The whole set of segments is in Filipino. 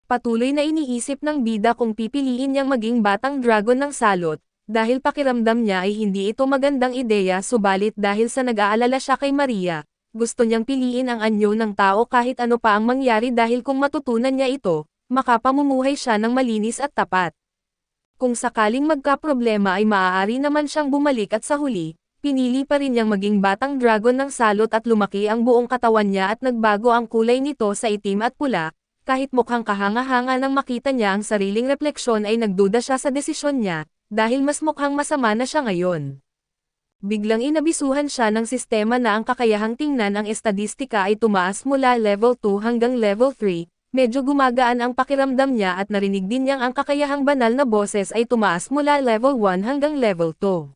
Patuloy na iniisip ng bida kung pipiliin niyang maging batang dragon ng salot, dahil pakiramdam niya ay hindi ito magandang ideya subalit dahil sa nag-aalala siya kay Maria, gusto niyang piliin ang anyo ng tao kahit ano pa ang mangyari dahil kung matutunan niya ito, makapamumuhay siya ng malinis at tapat. Kung sakaling magkaproblema ay maaari naman siyang bumalik at sa huli, pinili pa rin niyang maging batang dragon ng salot at lumaki ang buong katawan niya at nagbago ang kulay nito sa itim at pula. Kahit mukhang kahanga-hanga nang makita niya ang sariling refleksyon ay nagduda siya sa desisyon niya, dahil mas mukhang masama na siya ngayon. Biglang inabisuhan siya ng sistema na ang kakayahang tingnan ang estadistika ay tumaas mula level 2 hanggang level 3, medyo gumagaan ang pakiramdam niya at narinig din niyang ang kakayahang banal na boses ay tumaas mula level 1 hanggang level 2.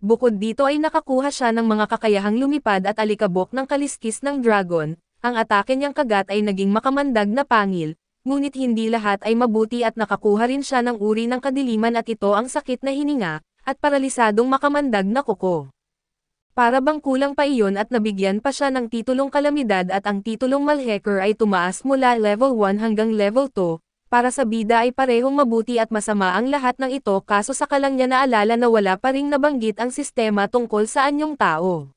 Bukod dito ay nakakuha siya ng mga kakayahang lumipad at alikabok ng kaliskis ng dragon. Ang atake niyang kagat ay naging makamandag na pangil, ngunit hindi lahat ay mabuti at nakakuha rin siya ng uri ng kadiliman at ito ang sakit na hininga, at paralisadong makamandag na kuko. Para bang kulang pa iyon at nabigyan pa siya ng titulong kalamidad at ang titulong malheker ay tumaas mula level 1 hanggang level 2, para sa bida ay parehong mabuti at masama ang lahat ng ito kaso saka lang niya naalala na wala pa ring nabanggit ang sistema tungkol sa anyong tao.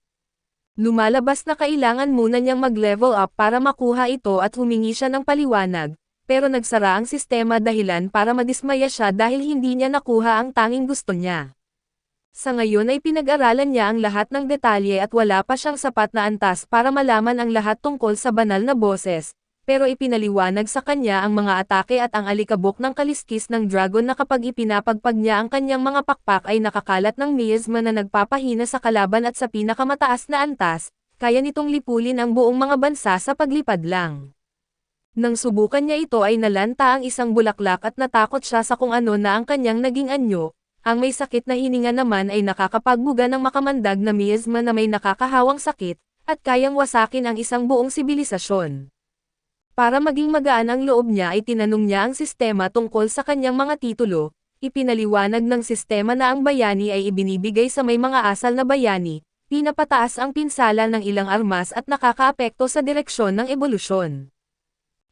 Lumalabas na kailangan muna niyang mag-level up para makuha ito at humingi siya ng paliwanag, pero nagsara ang sistema dahilan para madismaya siya dahil hindi niya nakuha ang tanging gusto niya. Sa ngayon ay pinag-aralan niya ang lahat ng detalye at wala pa siyang sapat na antas para malaman ang lahat tungkol sa banal na boses, pero ipinaliwanag sa kanya ang mga atake at ang alikabok ng kaliskis ng dragon na kapag ipinapagpag niya ang kanyang mga pakpak ay nakakalat ng miasma na nagpapahina sa kalaban at sa pinakamataas na antas, kaya nitong lipulin ang buong mga bansa sa paglipad lang. Nang subukan niya ito ay nalanta ang isang bulaklak at natakot siya sa kung ano na ang kanyang naging anyo, ang may sakit na hininga naman ay nakakapagbuga ng makamandag na miasma na may nakakahawang sakit, at kayang wasakin ang isang buong sibilisasyon. Para maging magaan ang loob niya ay tinanong niya ang sistema tungkol sa kanyang mga titulo, ipinaliwanag ng sistema na ang bayani ay ibinibigay sa may mga asal na bayani, pinapataas ang pinsala ng ilang armas at nakakaapekto sa direksyon ng ebolusyon.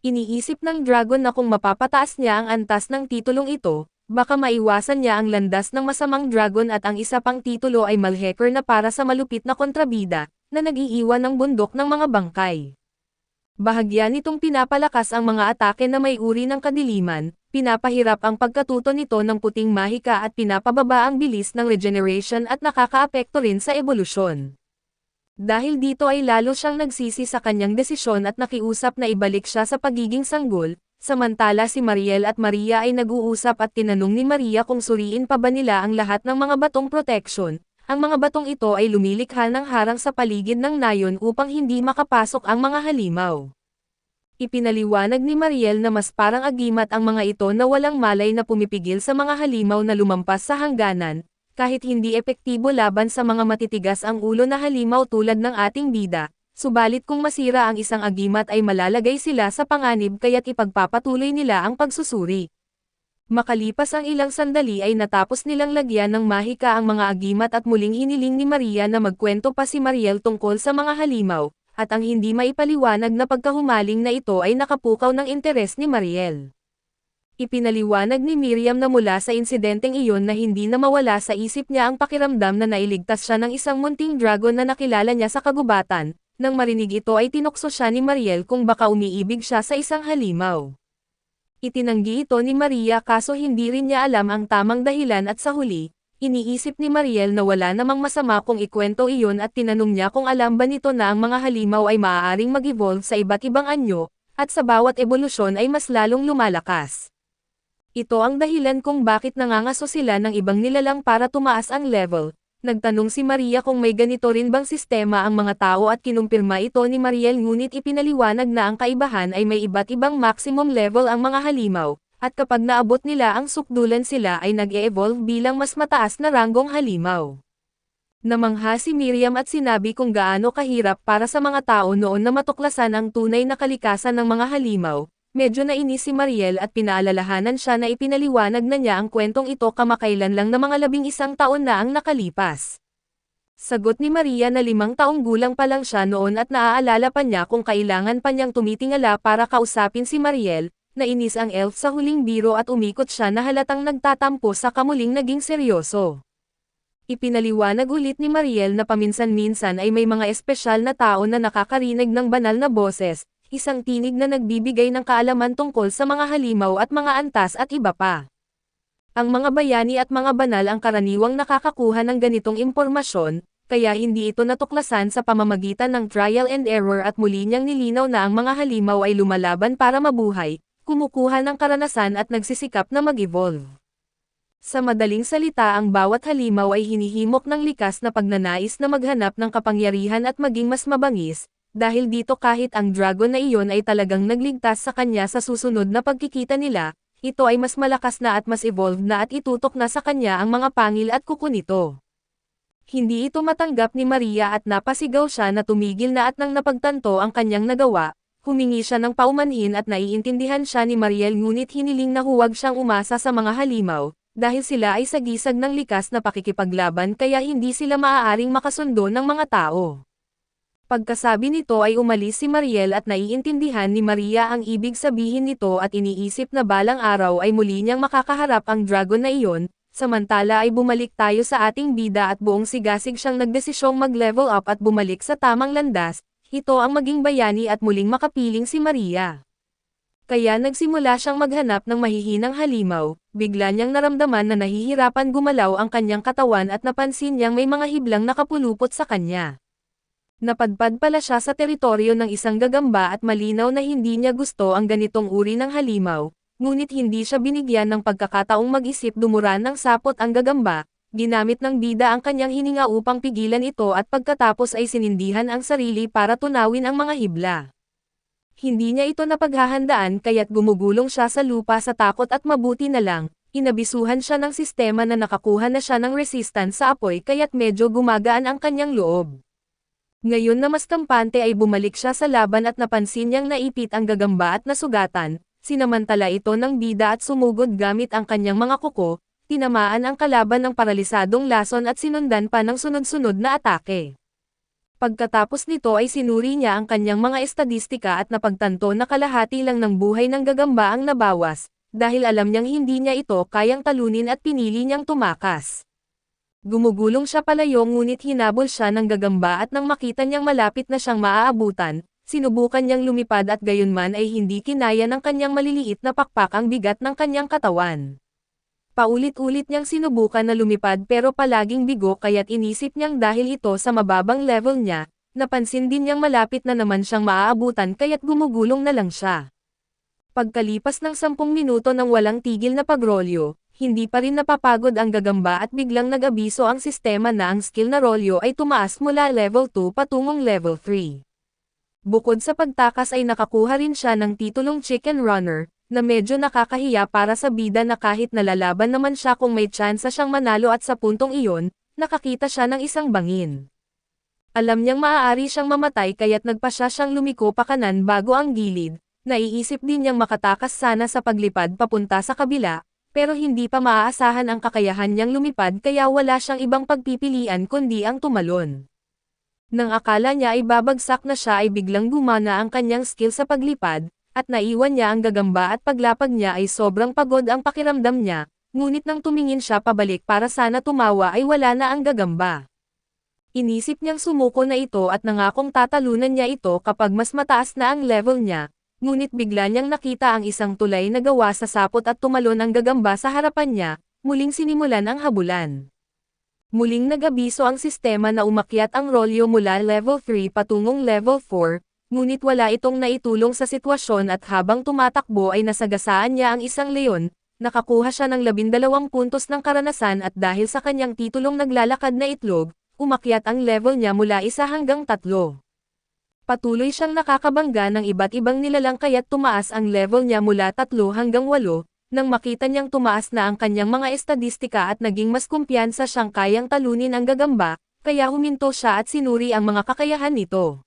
Iniisip ng dragon na kung mapapataas niya ang antas ng titulong ito, baka maiwasan niya ang landas ng masamang dragon at ang isa pang titulo ay malheker na para sa malupit na kontrabida, na nag-iiwan ng bundok ng mga bangkay. Bahagya nitong pinapalakas ang mga atake na may uri ng kadiliman, pinapahirap ang pagkatuto nito ng puting mahika at pinapababa ang bilis ng regeneration at nakakaapekto rin sa ebolusyon. Dahil dito ay lalo siyang nagsisi sa kanyang desisyon at nakiusap na ibalik siya sa pagiging sanggol, samantala si Mariel at Maria ay nag-uusap at tinanong ni Maria kung suriin pa ba nila ang lahat ng mga batong protection. Ang mga batong ito ay lumilikha ng harang sa paligid ng nayon upang hindi makapasok ang mga halimaw. Ipinaliwanag ni Mariel na mas parang agimat ang mga ito na walang malay na pumipigil sa mga halimaw na lumampas sa hangganan, kahit hindi epektibo laban sa mga matitigas ang ulo na halimaw tulad ng ating bida, subalit kung masira ang isang agimat ay malalagay sila sa panganib kaya't ipagpapatuloy nila ang pagsusuri. Makalipas ang ilang sandali ay natapos nilang lagyan ng mahika ang mga agimat at muling hiniling ni Maria na magkwento pa si Mariel tungkol sa mga halimaw, at ang hindi maipaliwanag na pagkahumaling na ito ay nakapukaw ng interes ni Mariel. Ipinaliwanag ni Miriam na mula sa insidenteng iyon na hindi na mawala sa isip niya ang pakiramdam na nailigtas siya ng isang munting dragon na nakilala niya sa kagubatan, nang marinig ito ay tinukso siya ni Mariel kung baka umiibig siya sa isang halimaw. Itinanggi ito ni Maria kaso hindi rin niya alam ang tamang dahilan at sa huli, iniisip ni Mariel na wala namang masama kung ikwento iyon at tinanong niya kung alam ba nito na ang mga halimaw ay maaaring mag-evolve sa iba't ibang anyo, at sa bawat ebolusyon ay mas lalong lumalakas. Ito ang dahilan kung bakit nangangaso sila ng ibang nilalang para tumaas ang level. Nagtanong si Maria kung may ganito rin bang sistema ang mga tao at kinumpirma ito ni Mariel ngunit ipinaliwanag na ang kaibahan ay may iba't ibang maximum level ang mga halimaw, at kapag naabot nila ang sukdulan sila ay nag-e-evolve bilang mas mataas na ranggong halimaw. Namangha si Miriam at sinabi kung gaano kahirap para sa mga tao noon na matuklasan ang tunay na kalikasan ng mga halimaw. Medyo nainis si Mariel at pinaalalahanan siya na ipinaliwanag na niya ang kwentong ito kamakailan lang na mga 11 taon na ang nakalipas. Sagot ni Maria na 5 taong gulang pa lang siya noon at naaalala pa niya kung kailangan pa niyang tumitingala para kausapin si Mariel, nainis ang elf sa huling biro at umikot siya na halatang nagtatampo sa kamuling naging seryoso. Ipinaliwanag ulit ni Mariel na paminsan-minsan ay may mga espesyal na tao na nakakarinig ng banal na boses, isang tinig na nagbibigay ng kaalaman tungkol sa mga halimaw at mga antas at iba pa. Ang mga bayani at mga banal ang karaniwang nakakakuha ng ganitong impormasyon, kaya hindi ito natuklasan sa pamamagitan ng trial and error at muli niyang nilinaw na ang mga halimaw ay lumalaban para mabuhay, kumukuha ng karanasan at nagsisikap na mag-evolve. Sa madaling salita, ang bawat halimaw ay hinihimok ng likas na pagnanais na maghanap ng kapangyarihan at maging mas mabangis, dahil dito kahit ang dragon na iyon ay talagang nagligtas sa kanya sa susunod na pagkikita nila, ito ay mas malakas na at mas evolved na at itutok na sa kanya ang mga pangil at kuko nito. Hindi ito matanggap ni Maria at napasigaw siya na tumigil na at nang napagtanto ang kanyang nagawa, humingi siya ng paumanhin at naiintindihan siya ni Mariel ngunit hiniling na huwag siyang umasa sa mga halimaw, dahil sila ay sagisag ng likas na pakikipaglaban kaya hindi sila maaaring makasundo ng mga tao. Pagkasabi nito ay umalis si Mariel at naiintindihan ni Maria ang ibig sabihin nito at iniisip na balang araw ay muli niyang makakaharap ang dragon na iyon, samantala ay bumalik tayo sa ating bida at buong sigasig siyang nagdesisyong mag-level up at bumalik sa tamang landas, ito ang maging bayani at muling makapiling si Maria. Kaya nagsimula siyang maghanap ng mahihinang halimaw, bigla niyang naramdaman na nahihirapan gumalaw ang kanyang katawan at napansin niyang may mga hiblang nakapulupot sa kanya. Napadpad pala siya sa teritoryo ng isang gagamba at malinaw na hindi niya gusto ang ganitong uri ng halimaw, ngunit hindi siya binigyan ng pagkakataong mag-isip dumuran ng sapot ang gagamba, ginamit ng bida ang kanyang hininga upang pigilan ito at pagkatapos ay sinindihan ang sarili para tunawin ang mga hibla. Hindi niya ito napaghahandaan kaya't gumugulong siya sa lupa sa takot at mabuti na lang, inabisuhan siya ng sistema na nakakuha na siya ng resistance sa apoy kaya't medyo gumagaan ang kanyang loob. Ngayon na mas kampante ay bumalik siya sa laban at napansin niyang naipit ang gagamba at nasugatan, sinamantala ito ng bida at sumugod gamit ang kanyang mga kuko, tinamaan ang kalaban ng paralisadong lason at sinundan pa ng sunod-sunod na atake. Pagkatapos nito ay sinuri niya ang kanyang mga estadistika at napagtanto na kalahati lang ng buhay ng gagamba ang nabawas, dahil alam niyang hindi niya ito kayang talunin at pinili niyang tumakas. Gumugulong siya palayo ngunit hinabol siya ng gagamba at nang makita niyang malapit na siyang maaabutan, sinubukan niyang lumipad at gayunman ay hindi kinaya ng kanyang maliliit na pakpak ang bigat ng kanyang katawan. Paulit-ulit niyang sinubukan na lumipad pero palaging bigo kaya't inisip niyang dahil ito sa mababang level niya, napansin din niyang malapit na naman siyang maaabutan kaya't gumugulong na lang siya. Pagkalipas ng 10 minuto ng walang tigil na pagrolyo, hindi pa rin napapagod ang gagamba at biglang nag-abiso ang sistema na ang skill na rolyo ay tumaas mula level 2 patungong level 3. Bukod sa pagtakas ay nakakuha rin siya ng titulong Chicken Runner, na medyo nakakahiya para sa bida na kahit nalalaban naman siya kung may tsansa siyang manalo at sa puntong iyon, nakakita siya ng isang bangin. Alam niyang maaari siyang mamatay kaya't nagpasya siyang lumiko pakanan bago ang gilid, naiisip din niyang makatakas sana sa paglipad papunta sa kabila, pero hindi pa maaasahan ang kakayahan niyang lumipad kaya wala siyang ibang pagpipilian kundi ang tumalon. Nang akala niya ay babagsak na siya ay biglang gumana ang kanyang skill sa paglipad, at naiwan niya ang gagamba at paglapag niya ay sobrang pagod ang pakiramdam niya, ngunit nang tumingin siya pabalik para sana tumawa ay wala na ang gagamba. Inisip niyang sumuko na ito at nangakong tatalunan niya ito kapag mas mataas na ang level niya, ngunit bigla niyang nakita ang isang tulay na gawa sa sapot at tumalon ang gagamba sa harapan niya, muling sinimulan ang habulan. Muling nag-abiso ang sistema na umakyat ang rolyo mula level 3 patungong level 4, ngunit wala itong naitulong sa sitwasyon at habang tumatakbo ay nasagasaan niya ang isang leon, nakakuha siya ng 12 puntos ng karanasan at dahil sa kanyang titulong naglalakad na itlog, umakyat ang level niya mula 1 hanggang 3. Patuloy siyang nakakabangga ng iba't ibang nilalang kaya't tumaas ang level niya mula 3 hanggang 8, nang makita niyang tumaas na ang kanyang mga estadistika at naging mas kumpiyansa siyang kayang talunin ang gagamba, kaya huminto siya at sinuri ang mga kakayahan nito.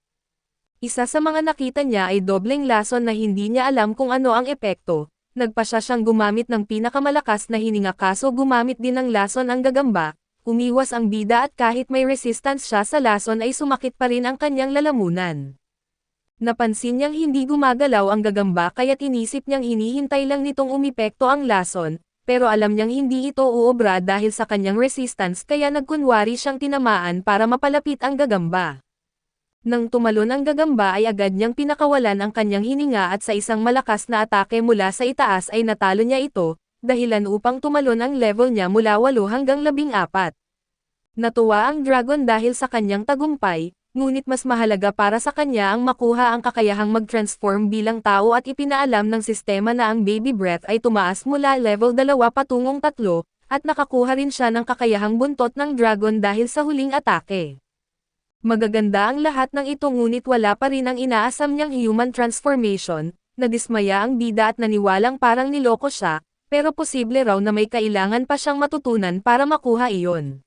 Isa sa mga nakita niya ay dobleng lason na hindi niya alam kung ano ang epekto, nagpasya siyang gumamit ng pinakamalakas na hininga kaso gumamit din ng lason ang gagamba, umiwas ang bida at kahit may resistance siya sa lason ay sumakit pa rin ang kanyang lalamunan. Napansin niyang hindi gumagalaw ang gagamba kaya't inisip niyang hinihintay lang nitong umepekto ang lason, pero alam niyang hindi ito uobra dahil sa kanyang resistance kaya nagkunwari siyang tinamaan para mapalapit ang gagamba. Nang tumalon ang gagamba ay agad niyang pinakawalan ang kanyang hininga at sa isang malakas na atake mula sa itaas ay natalo niya ito, dahilan upang tumalon ang level niya mula 8 hanggang 14. Natuwa ang dragon dahil sa kanyang tagumpay, ngunit mas mahalaga para sa kanya ang makuha ang kakayahang mag-transform bilang tao at ipinaalam ng sistema na ang baby breath ay tumaas mula level 2 patungong 3, at nakakuha rin siya ng kakayahang buntot ng dragon dahil sa huling atake. Magaganda ang lahat ng ito ngunit wala pa rin ang inaasam niyang human transformation, nadismaya ang bida at naniwalang parang niloko siya, pero posible raw na may kailangan pa siyang matutunan para makuha iyon.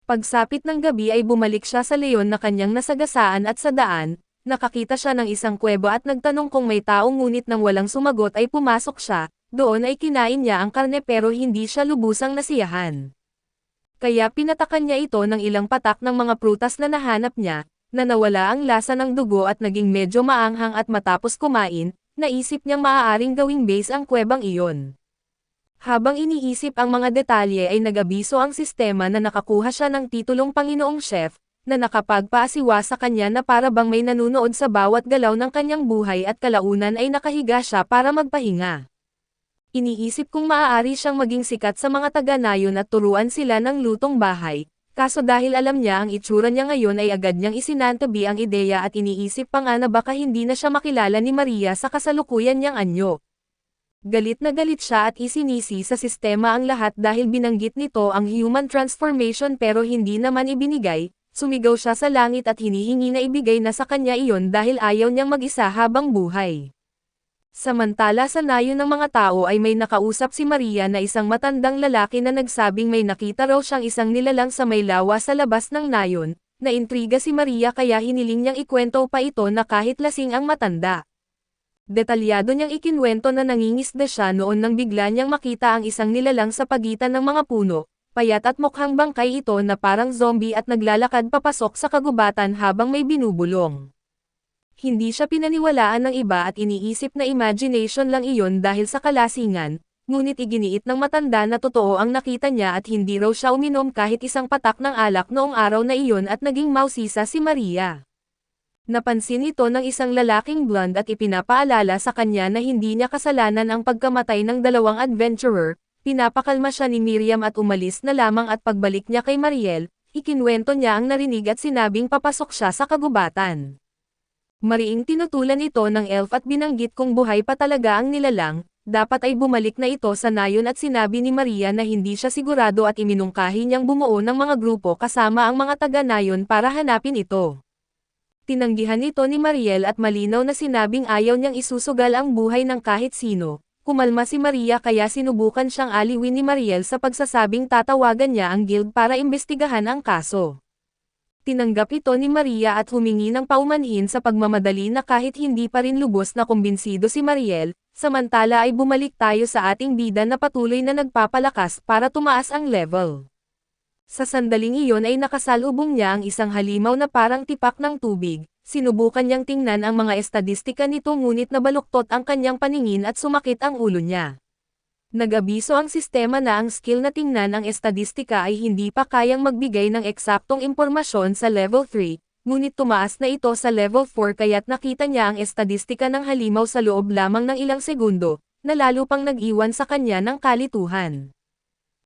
Pagsapit ng gabi ay bumalik siya sa leon na kanyang nasagasaan at sa daan, nakakita siya ng isang kuweba at nagtanong kung may tao ngunit nang walang sumagot ay pumasok siya, doon ay kinain niya ang karne pero hindi siya lubusang nasiyahan. Kaya pinatakan niya ito ng ilang patak ng mga prutas na nahanap niya, na nawala ang lasa ng dugo at naging medyo maanghang at matapos kumain, naisip niyang maaaring gawing base ang kuwebang iyon. Habang iniisip ang mga detalye ay nag-abiso ang sistema na nakakuha siya ng titulong Panginoong Chef, na nakapagpaasiwa sa kanya na para bang may nanunood sa bawat galaw ng kanyang buhay at kalaunan ay nakahiga siya para magpahinga. Iniisip kung maaari siyang maging sikat sa mga taga-nayon at turuan sila ng lutong bahay, kaso dahil alam niya ang itsura niya ngayon ay agad niyang isinantabi ang ideya at iniisip pa nga na baka hindi na siya makilala ni Maria sa kasalukuyan niyang anyo. Galit na galit siya at isinisi sa sistema ang lahat dahil binanggit nito ang human transformation pero hindi naman ibinigay, sumigaw siya sa langit at hinihingi na ibigay na sa kanya iyon dahil ayaw niyang mag-isa habang buhay. Samantala sa nayon ng mga tao ay may nakausap si Maria na isang matandang lalaki na nagsabing may nakita raw siyang isang nilalang sa may lawa sa labas ng nayon, naintriga si Maria kaya hiniling niyang ikwento pa ito na kahit lasing ang matanda. Detalyado niyang ikinwento na nangingisda siya noon nang bigla niyang makita ang isang nilalang sa pagitan ng mga puno, payat at mukhang bangkay ito na parang zombie at naglalakad papasok sa kagubatan habang may binubulong. Hindi siya pinaniwalaan ng iba at iniisip na imagination lang iyon dahil sa kalasingan, ngunit iginiit ng matanda na totoo ang nakita niya at hindi raw siya uminom kahit isang patak ng alak noong araw na iyon at naging mausisa si Maria. Napansin ito ng isang lalaking blonde at ipinapaalala sa kanya na hindi niya kasalanan ang pagkamatay ng dalawang adventurer, pinapakalma siya ni Miriam at umalis na lamang at pagbalik niya kay Mariel, ikinwento niya ang narinig at sinabing papasok siya sa kagubatan. Mariing tinutulan ito ng elf at binanggit kung buhay pa talaga ang nilalang, dapat ay bumalik na ito sa nayon at sinabi ni Maria na hindi siya sigurado at iminungkahi niyang bumuo ng mga grupo kasama ang mga taga-nayon para hanapin ito. Tinanggihan ito ni Mariel at malinaw na sinabing ayaw niyang isusugal ang buhay ng kahit sino, kumalma si Maria kaya sinubukan siyang aliwin ni Mariel sa pagsasabing tatawagan niya ang guild para imbestigahan ang kaso. Tinanggap ito ni Maria at humingi ng paumanhin sa pagmamadali na kahit hindi pa rin lubos na kumbinsido si Mariel, samantala ay bumalik tayo sa ating bida na patuloy na nagpapalakas para tumaas ang level. Sa sandaling iyon ay nakasalubong niya ang isang halimaw na parang tipak ng tubig, sinubukan niyang tingnan ang mga estadistika nito ngunit nabaluktot ang kanyang paningin at sumakit ang ulo niya. Nag-abiso ang sistema na ang skill na tingnan ang estadistika ay hindi pa kayang magbigay ng eksaktong impormasyon sa level 3, ngunit tumaas na ito sa level 4 kaya't nakita niya ang estadistika ng halimaw sa loob lamang ng ilang segundo, na lalo pang nag-iwan sa kanya ng kalituhan.